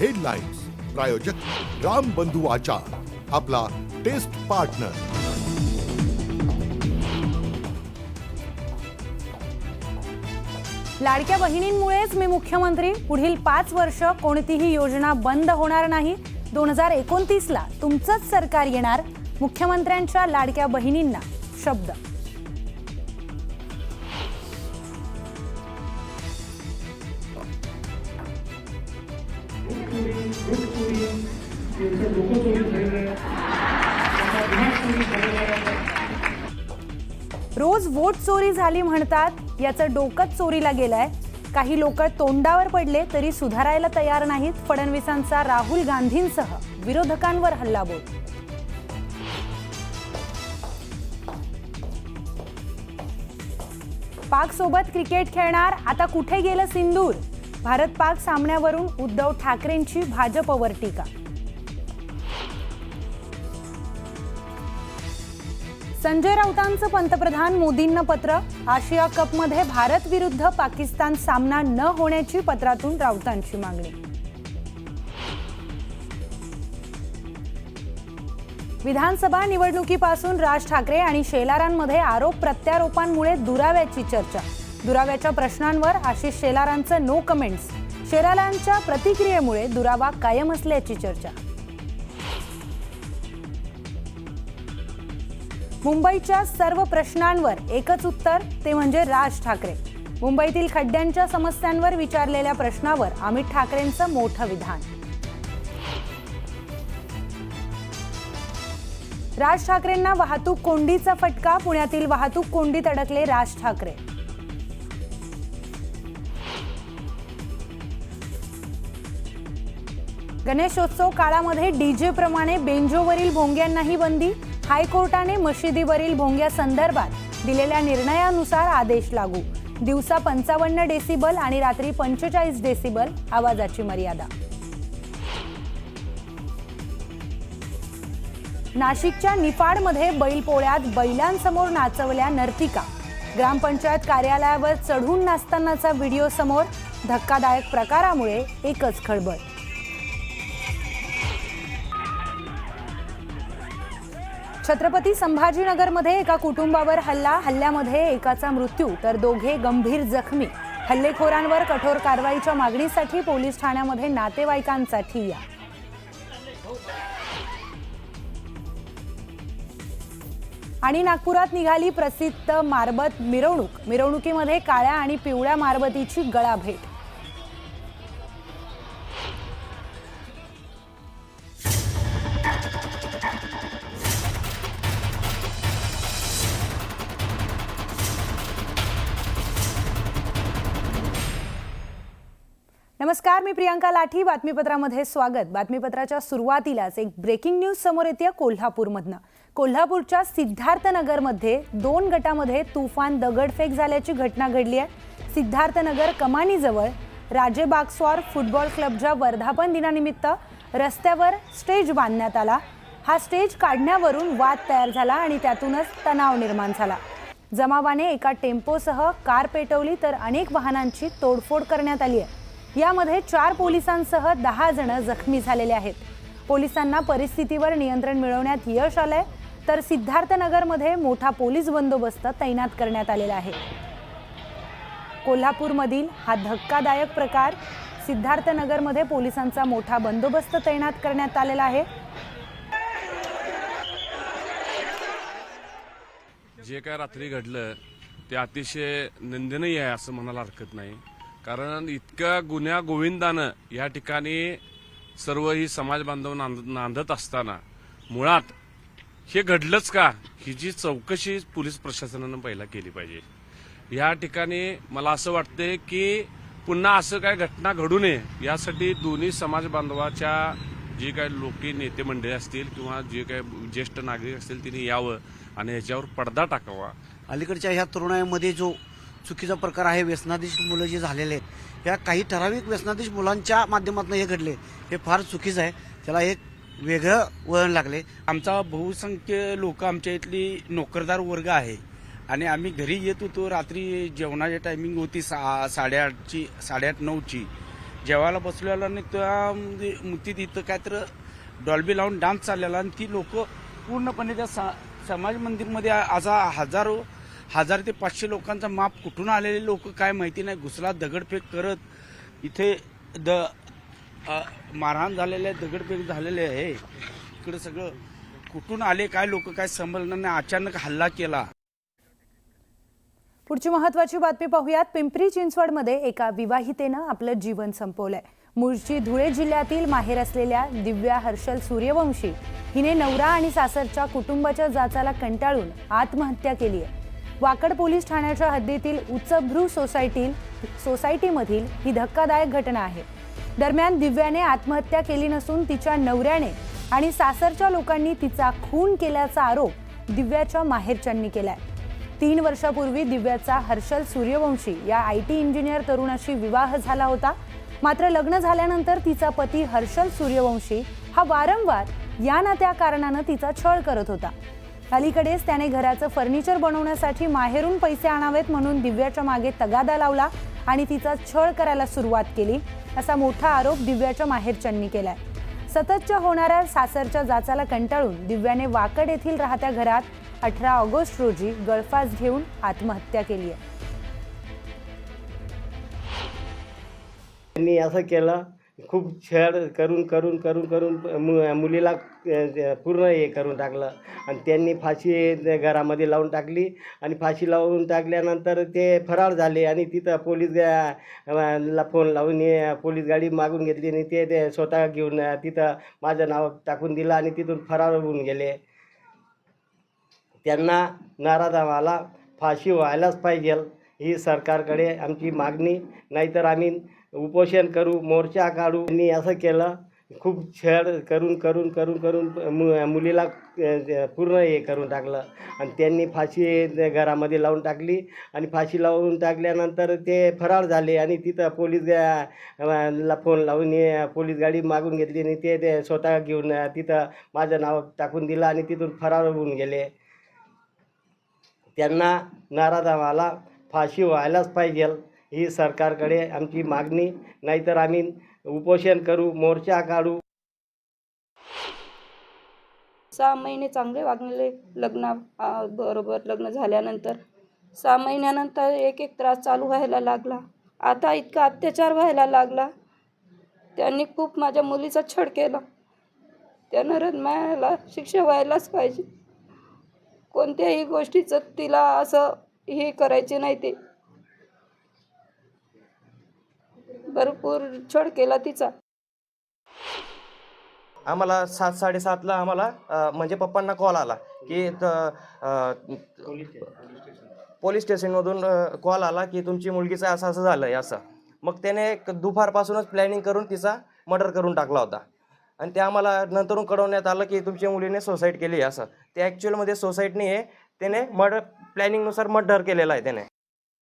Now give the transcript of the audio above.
Headlines प्रायोजक राम बंधू आचार, आपला टेस्ट पार्टनर। लाडक्या बहिणींमुळेच मी मुख्यमंत्री, पुढील 5 वर्ष कोणतीही योजना बंद होणार नाही। 2029ला तुमचंच सरकार येणार, मुख्यमंत्र्यांच्या लाडक्या बहिणींना शब्द। रोज वोट चोरी झाली म्हणतात, याचं डोकंच चोरीला गेलंय। काही लोक तोंडावर पडले तरी सुधारायला तयार नाहीत। फडणवीसांचा राहुल गांधींसह विरोधकांवर हल्लाबोल। पाक सोबत क्रिकेट खेळणार, आता कुठे गेलं सिंदूर? भारत पाक सामन्यावरून उद्धव ठाकरेंची भाजपवर टीका। संजय राऊतांचं पंतप्रधान मोदींना पत्र, आशिया कपमध्ये भारत विरुद्ध पाकिस्तान सामना न होण्याची पत्रातून राऊतांची मागणी। विधानसभा निवडणुकीपासून राज ठाकरे आणि शेलारांमध्ये आरोप प्रत्यारोपांमुळे दुराव्याची चर्चा। दुराव्याच्या प्रश्नांवर आशिष शेलारांचं नो कमेंट्स। शेलारांच्या प्रतिक्रियेमुळे दुरावा कायम असल्याची चर्चा। मुंबईच्या सर्व प्रश्नांवर एकच उत्तर, ते म्हणजे राज ठाकरे। मुंबईतील खड्ड्यांच्या समस्यांवर विचारलेल्या प्रश्नावर अमित ठाकरेंचं मोठं विधान। राज ठाकरेंना वाहतूक कोंडीचा फटका, पुण्यातील वाहतूक कोंडीत अडकले राज ठाकरे। गणेशोत्सव काळामध्ये डीजे प्रमाणे बेंजोवरील भोंग्यांनाही बंदी। हायकोर्टाने मशिदीवरील भोंग्यासंदर्भात दिलेल्या निर्णयानुसार आदेश लागू। दिवसा 55 डेसिबल आणि रात्री 45 डेसिबल आवाजाची मर्यादा। नाशिकच्या निफाडमध्ये बैलपोळ्यात बैलांसमोर नाचवल्या नर्तिका। ग्रामपंचायत कार्यालयावर चढून नाचतानाचा व्हिडिओ समोर। धक्कादायक प्रकारामुळे एकच खळबळ। छत्रपती संभाजीनगरमध्ये एका कुटुंबावर हल्ला, हल्ल्यामध्ये एकाचा मृत्यू तर दोघे गंभीर जखमी। हल्लेखोरांवर कठोर कारवाईच्या मागणीसाठी पोलीस ठाण्यामध्ये नातेवाईकांचा ठिय्या। आणि नागपुरात निघाली प्रसिद्ध मारबत मिरवणूक। मिरवणुकीमध्ये काळ्या आणि पिवळ्या मारबतीची गळाभेट। नमस्कार, मी प्रियांका लाठी, बातमीपत्रामध्ये स्वागत। बातमीपत्राच्या सुरुवातीलाच एक ब्रेकिंग न्यूज समोर येते कोल्हापूरमधनं। कोल्हापूरच्या सिद्धार्थनगरमध्ये 2 गटामध्ये तुफान दगडफेक झाल्याची घटना घडली आहे। सिद्धार्थनगर कमानीजवळ राजे बागस्वार फुटबॉल क्लबच्या वर्धापन दिनानिमित्त रस्त्यावर स्टेज बांधण्यात आला। हा स्टेज काढण्यावरून वाद तयार झाला आणि त्यातूनच तणाव निर्माण झाला। जमावाने एका टेम्पोसह कार पेटवली तर अनेक वाहनांची तोडफोड करण्यात आली आहे। यामध्ये 4 पोलिसांसह 10 जण जखमी झालेले आहेत। पोलिसांना परिस्थितीवर नियंत्रण मिळवण्यात यश आलंय, तर सिद्धार्थनगरमध्ये मोठा पोलीस बंदोबस्त तैनात करण्यात आलेला आहे। कोल्हापूरमधील हा धक्कादायक प्रकार। सिद्धार्थनगरमध्ये पोलिसांचा मोठा बंदोबस्त तैनात करण्यात आलेला आहे। जे काय रात्री घडलं ते अतिशय निंदनीय आहे असं म्हणायला हरकत नाही। कारण इतक्या गुन्ह्या गोविंदानं या ठिकाणी सर्व ही समाज बांधव नांदत असताना मुळात हे घडलंच का, ही जी चौकशी पोलीस प्रशासनानं पहिला केली पाहिजे। या ठिकाणी मला असं वाटतंय की पुन्हा असं काय घटना घडू नये यासाठी दोन्ही समाज बांधवाच्या जे काय लोकी नेते मंडळी असतील किंवा जे काय ज्येष्ठ नागरिक असतील त्यांनी यावं आणि याच्यावर पडदा टाकावा। अलीकडच्या ह्या तरुणाईमध्ये जो चुकीचा प्रकार आहे, व्यसनाधीश मुलं जे झालेले आहेत, ह्या काही ठराविक व्यसनाधीश मुलांच्या माध्यमातून हे घडले, हे फार चुकीचं आहे। त्याला एक वेगळं वळण लागले। आमचा बहुसंख्य लोक आमच्या इथली नोकरदार वर्ग आहे आणि आम्ही घरी येत होतो। रात्री जेवणाची टायमिंग होती 8:30 9ची। जेवायला बसलेला आणि त्या मूर्तीत इथं काय तर डॉल्बी लावून डान्स चाललेला आणि ती लोक पूर्णपणे त्या समाज मंदिरमध्ये असा हजार ते 500 लोकांचा माप कुठून आलेले लोक काय माहिती नाही, घुसला दगडफेक करत इथे मारहाण झालेले दगडफेक झालेले आहे. इकडे सगळं कुठून आले काय लोक काय समजलं नाही, अचानक हल्ला केला. पुढची महत्त्वाची बातमी पाहूयात. पिंपरी चिंचवडमध्ये एका विवाहितेनं आपलं जीवन संपवलंय. मूळची धुळे जिल्ह्यातील माहेर असलेल्या दिव्या हर्षल सूर्यवंशी हिने नवरा आणि सासरच्या कुटुंबाच्या जाचाला कंटाळून आत्महत्या केली आहे. वाकड पोलीस ठाण्याच्या हद्दीतील उच्चभ्रू सोसायटीमधील ही धक्कादायक घटना आहे. दरम्यान दिव्याने आत्महत्या केली नसून तिच्या नवऱ्याने आणि सासरच्या लोकांनी तिचा खून केल्याचा आरोप दिव्याच्या माहेरच्यांनी केलाय. 3 वर्षापूर्वी दिव्याचा हर्षल सूर्यवंशी या IT इंजिनियर तरुणाशी विवाह झाला होता. मात्र लग्न झाल्यानंतर तिचा पती हर्षल सूर्यवंशी हा वारंवार या ना त्या कारणानं तिचा छळ करत होता. अलीकडेच त्याने घराचं फर्निचर बनवण्यासाठी माहेरून पैसे आणावेत म्हणून दिव्याच्या मागे तगादा लावला आणि तिचा छळ करायला सुरुवात केली, असा मोठा आरोप दिव्याच्या माहेरच्यांनी केलाय. सततच्या होणाऱ्या सासरच्या जाचाला कंटाळून दिव्याने वाकड येथील राहत्या घरात 18 ऑगस्ट रोजी गळफास घेऊन आत्महत्या केली आहे. त्यांनी असं केलं, खूप छळ करून मुलीला पूर्ण हे करून टाकलं आणि त्यांनी फाशी घरामध्ये लावून टाकली आणि फाशी लावून टाकल्यानंतर ते फरार झाले आणि तिथं पोलीस ला फोन लावून पोलीस गाडी मागून घेतली आणि ते स्वतः घेऊन तिथं माझं नाव टाकून दिलं आणि तिथून फरार होऊन गेले. त्यांना नराधमाला फाशी व्हायलाच पाहिजे ही सरकारकडे आमची मागणी, नाहीतर आम्ही उपोषण करू, मोर्चा काढू. त्यांनी असं केलं, खूप छळ करून मुलीला पूर्ण हे करून टाकलं आणि त्यांनी फाशी घरामध्ये लावून टाकली आणि फाशी लावून टाकल्यानंतर ते फरार झाले आणि तिथं पोलीस ला फोन लावून पोलीस गाडी मागून घेतली आणि ते स्वतः घेऊन तिथं माझं नाव टाकून दिलं आणि तिथून फरार होऊन गेले. त्यांना नराधमाला फाशी व्हायलाच पाहिजे ही सरकारकडे आमची मागणी, नाहीतर आम्ही उपोषण करू, मोर्चा काढू. 6 महिने चांगले वागलेले, बरोबर लग्न झाल्यानंतर 6 महिन्यानंतर एक त्रास चालू व्हायला लागला. आता इतका अत्याचार व्हायला लागला. त्यांनी खूप माझ्या मुलीचा छळ केला. त्या नराधमाला शिक्षा व्हायलाच पाहिजे. कोणत्याही गोष्टीचं तिला असं हे करायचे नाही. ते भरपूर छळ केला तिचा. आम्हाला 7:30ला आम्हाला म्हणजे पप्पांना कॉल आला की पोलीस स्टेशनमधून कॉल आला की तुमची मुलगीचं असं झालं आहे असं. मग त्याने दुपारपासूनच प्लॅनिंग करून तिचा मर्डर करून टाकला होता आणि ते आम्हाला नंतरून कळवण्यात आलं की तुमच्या मुलीने सुसाईड केली असं. ते ॲक्च्युअलमध्ये सुसाईड नाही आहे, त्याने प्लॅनिंगनुसार मर्डर केलेला आहे त्याने.